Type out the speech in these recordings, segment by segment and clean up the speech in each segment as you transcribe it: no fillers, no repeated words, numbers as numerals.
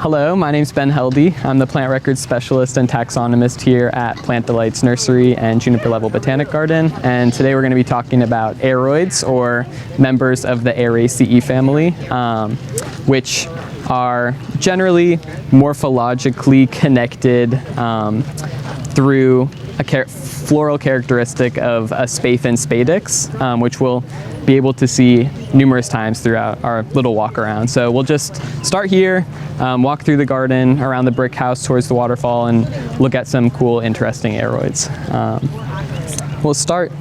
Hello, my name's Ben Helde. I'm the plant records specialist and taxonomist here at Plant Delights Nursery and Juniper Level Botanic Garden. And today we're going to be talking about Aroids, or members of the Araceae family, which are generally morphologically connected through a floral characteristic of a spathe and spadix, which we'll be able to see numerous times throughout our little walk around. So we'll just start here, walk through the garden, around the brick house towards the waterfall, and look at some cool, interesting aroids. We'll start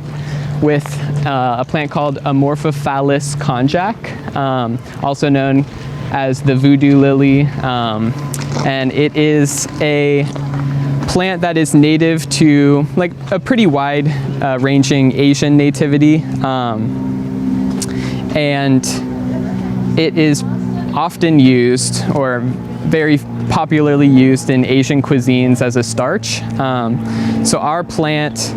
with a plant called Amorphophallus konjac, also known as the voodoo lily, and it is a plant that is native to like a pretty wide ranging Asian nativity, and it is often used, or very popularly used, in Asian cuisines as a starch. So our plant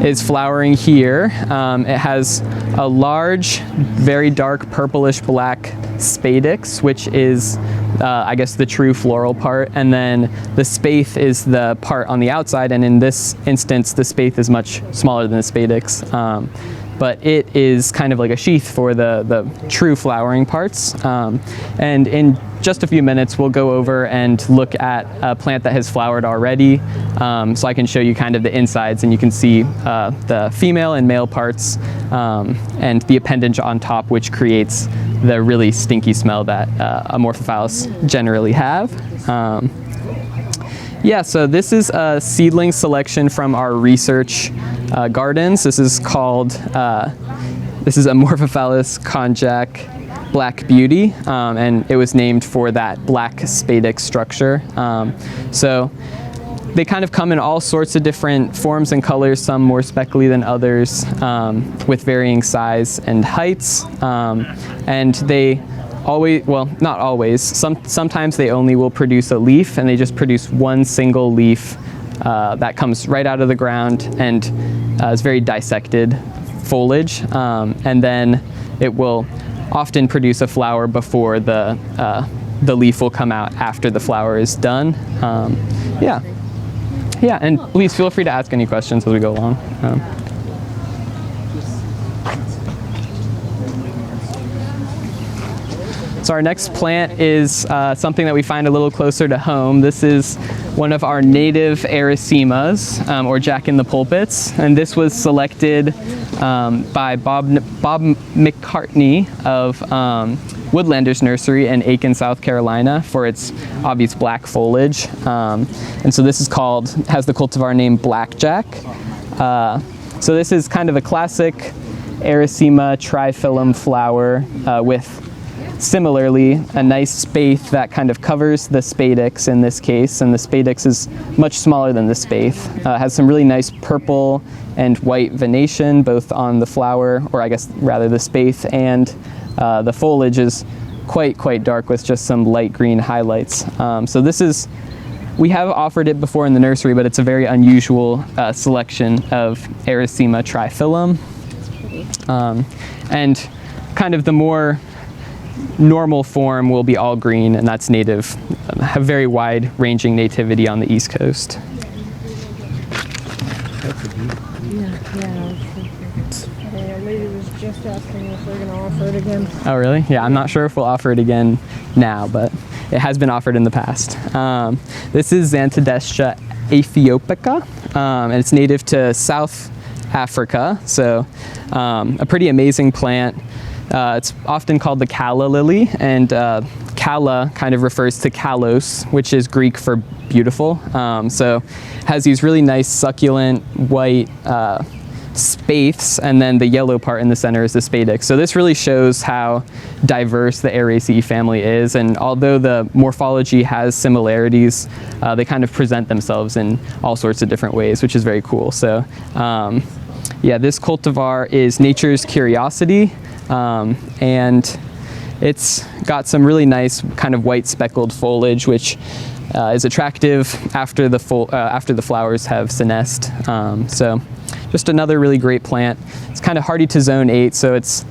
is flowering here. It has a large, very dark purplish black spadix, which is I guess the true floral part, and then the spathe is the part on the outside, and in this instance the spathe is much smaller than the spadix, but it is kind of like a sheath for the true flowering parts. And in just a few minutes we'll go over and look at a plant that has flowered already, so I can show you kind of the insides, and you can see the female and male parts, and the appendage on top, which creates the really stinky smell that Amorphophallus generally have. Yeah, so this is a seedling selection from our research gardens. This is called, this is Amorphophallus konjac Black Beauty, and it was named for that black spadix structure. So they kind of come in all sorts of different forms and colors, some more speckly than others, with varying size and heights. And they always, well, not always, sometimes they only will produce a leaf, and they just produce one single leaf that comes right out of the ground and is very dissected foliage. And then it will often produce a flower before the leaf will come out after the flower is done. Yeah, and please feel free to ask any questions as we go along. So our next plant is something that we find a little closer to home. This is one of our native Arisaemas, or jack-in-the-pulpits, and this was selected by Bob McCartney of Woodlanders Nursery in Aiken, South Carolina, for its obvious black foliage. And so this is called, has the cultivar name Blackjack. So this is kind of a classic Arisaema triphyllum flower with similarly a nice spathe that kind of covers the spadix in this case, and the spadix is much smaller than the spathe. Has some really nice purple and white venation both on the flower, or I guess rather the spathe, and the foliage is quite dark with just some light green highlights. So this is, we have offered it before in the nursery, but it's a very unusual selection of Arisaema triphyllum. And kind of the more normal form will be all green, and that's native, have very wide ranging nativity on the East Coast. The lady was just asking if we're going to offer it again. Oh really? Yeah, I'm not sure if we'll offer it again now, but it has been offered in the past. This is Zantedeschia aethiopica, and it's native to South Africa, so a pretty amazing plant. It's often called the calla lily, and calla kind of refers to kalos, which is Greek for beautiful. So it has these really nice succulent white spathes, and then the yellow part in the center is the spadix. So this really shows how diverse the Araceae family is, and although the morphology has similarities, they kind of present themselves in all sorts of different ways, which is very cool. So yeah, this cultivar is Nature's Curiosity. And it's got some really nice kind of white speckled foliage, which is attractive after the flowers have senesced. So just another really great plant. It's kind of hardy to zone 8, so it's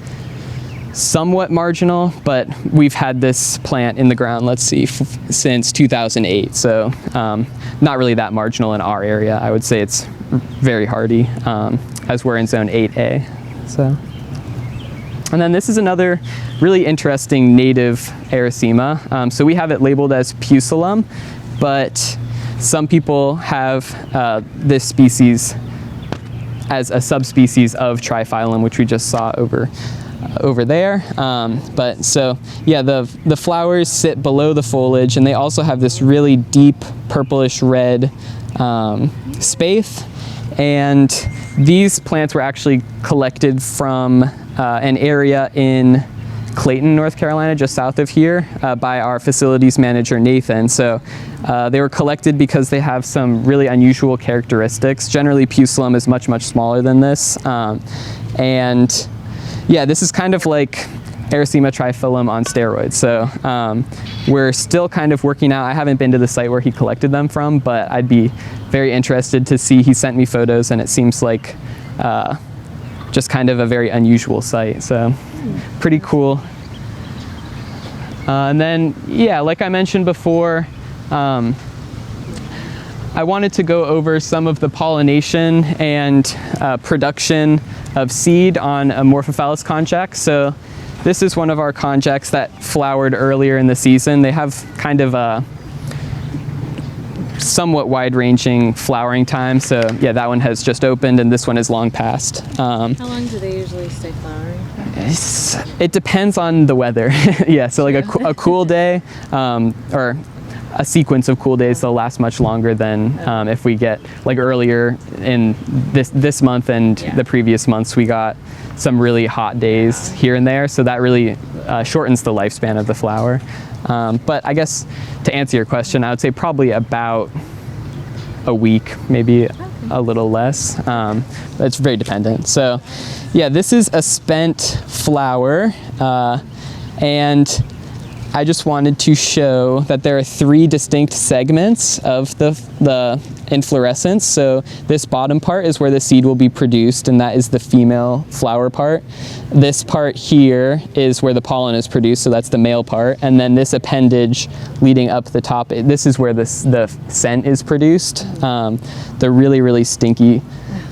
somewhat marginal, but we've had this plant in the ground, let's see, since 2008. So not really that marginal in our area. I would say it's very hardy, as we're in zone 8A. So. And then this is another really interesting native Araceae. So we have it labeled as pusillum, but some people have this species as a subspecies of triphyllum, which we just saw over there. But so yeah, the flowers sit below the foliage, and they also have this really deep purplish red spathe. And these plants were actually collected from an area in Clayton, North Carolina, just south of here, by our facilities manager, Nathan. So they were collected because they have some really unusual characteristics. Generally, pusillum is much, much smaller than this. And yeah, this is kind of like Arisaema triphyllum on steroids. So we're still kind of working out. I haven't been to the site where he collected them from, but I'd be very interested to see. He sent me photos, and it seems like just kind of a very unusual site. So pretty cool. And then, yeah, like I mentioned before, I wanted to go over some of the pollination and production of seed on Amorphophallus konjac. So this is one of our konjacs that flowered earlier in the season. They have kind of a somewhat wide-ranging flowering time. So yeah, that one has just opened, and this one is long past. How long do they usually stay flowering? It depends on the weather. Yeah, so like a cool day, or a sequence of cool days, they'll last much longer than if we get like earlier in this month and the previous months, we got some really hot days here and there. So that really shortens the lifespan of the flower. But I guess to answer your question, I would say probably about a week, maybe a little less. It's very dependent. So yeah, this is a spent flower, and I just wanted to show that there are 3 distinct segments of the inflorescence. So this bottom part is where the seed will be produced, and that is the female flower part. This part here is where the pollen is produced, so that's the male part. And then this appendage leading up the top, this is where the scent is produced, the really, really stinky,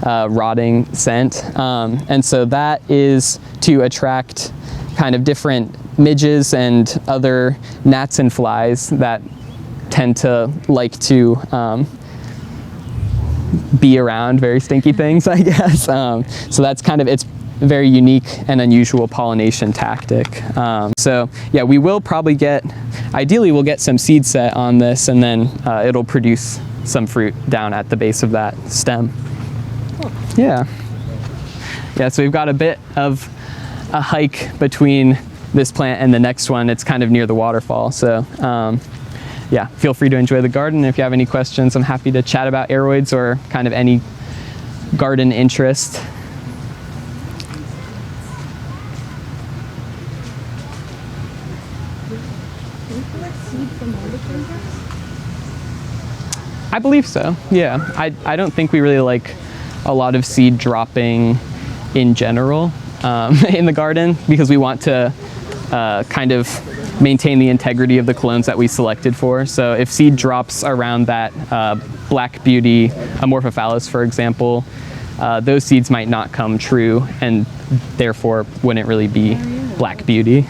rotting scent. And so that is to attract kind of different midges and other gnats and flies that tend to like to be around very stinky things, I guess. So that's kind of, it's very unique and unusual pollination tactic. So yeah, we will probably ideally we'll get some seed set on this, and then it'll produce some fruit down at the base of that stem. Cool. Yeah. Yeah, so we've got a bit of a hike between this plant and the next one. It's kind of near the waterfall. So yeah, feel free to enjoy the garden. If you have any questions, I'm happy to chat about aroids or kind of any garden interest. I believe so, yeah. I don't think we really like a lot of seed dropping in general in the garden, because we want to kind of maintain the integrity of the clones that we selected for. So if seed drops around that Black Beauty Amorphophallus, for example, those seeds might not come true, and therefore wouldn't really be Black Beauty.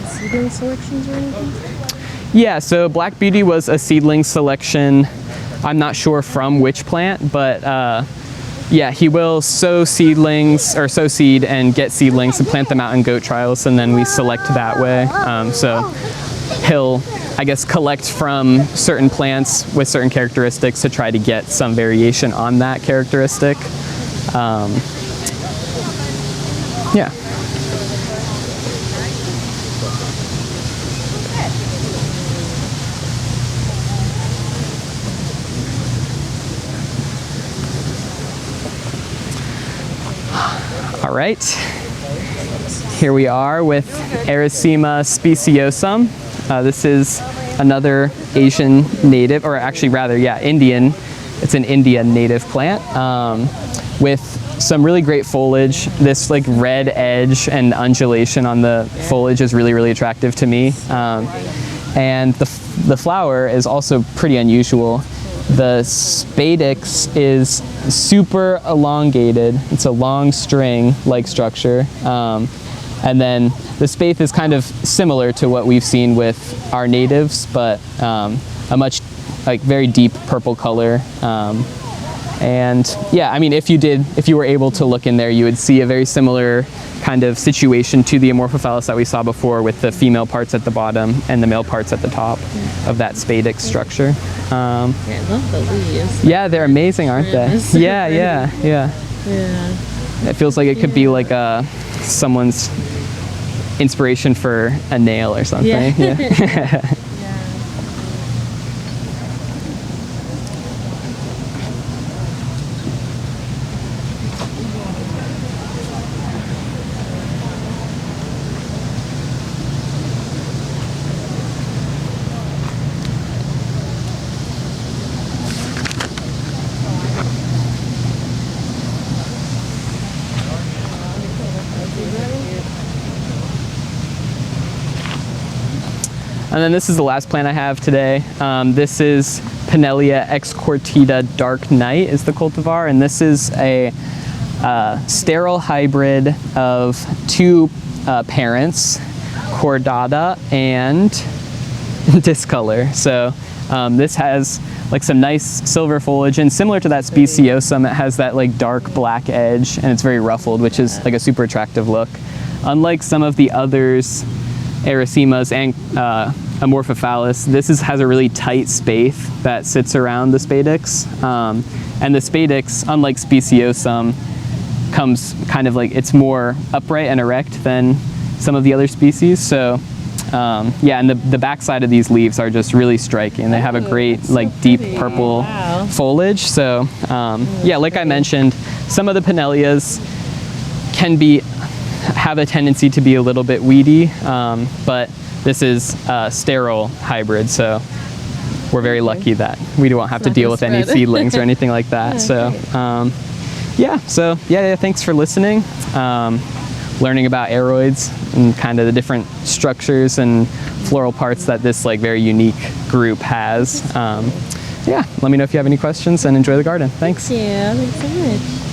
Seedling selections or anything? Yeah, so Black Beauty was a seedling selection. I'm not sure from which plant, but yeah, he will sow seedlings, or sow seed and get seedlings and plant them out in goat trials, and then we select that way. So he'll, I guess, collect from certain plants with certain characteristics to try to get some variation on that characteristic. Yeah. All right, here we are with Arisaema speciosum. This is another Asian native, or actually rather, yeah, Indian. It's an India native plant with some really great foliage. This like red edge and undulation on the foliage is really, really attractive to me. And the flower is also pretty unusual. The spadix is super elongated. It's a long string-like structure. And then the spathe is kind of similar to what we've seen with our natives, but a much very deep purple color. And yeah, I mean, if you were able to look in there, you would see a very similar kind of situation to the Amorphophallus that we saw before, with the female parts at the bottom and the male parts at the top of that spadix structure. I love the leaves. Yeah, they're amazing, aren't they? Yeah. It feels like it could be like someone's inspiration for a nail or something. Yeah. And then this is the last plant I have today. This is Pinellia ex cortita Dark Night is the cultivar, and this is a sterile hybrid of two parents, cordata and discolor. So this has like some nice silver foliage, and similar to that speciosum, it has that like dark black edge, and it's very ruffled, which is like a super attractive look. Unlike some of the others, Araceemas and Amorphophallus, this has a really tight spathe that sits around the spadix. And the spadix, unlike speciosum, comes kind of like, it's more upright and erect than some of the other species. So yeah, and the backside of these leaves are just really striking. They have a great like deep purple foliage. So yeah, like I mentioned, some of the Pinellias have a tendency to be a little bit weedy, but this is a sterile hybrid, so we're very lucky that we don't have to deal with any seedlings or anything like that. So yeah, thanks for listening, learning about aroids and kind of the different structures and floral parts that this like very unique group has. Yeah, let me know if you have any questions, and enjoy the garden. Thanks. Yeah, thanks so much.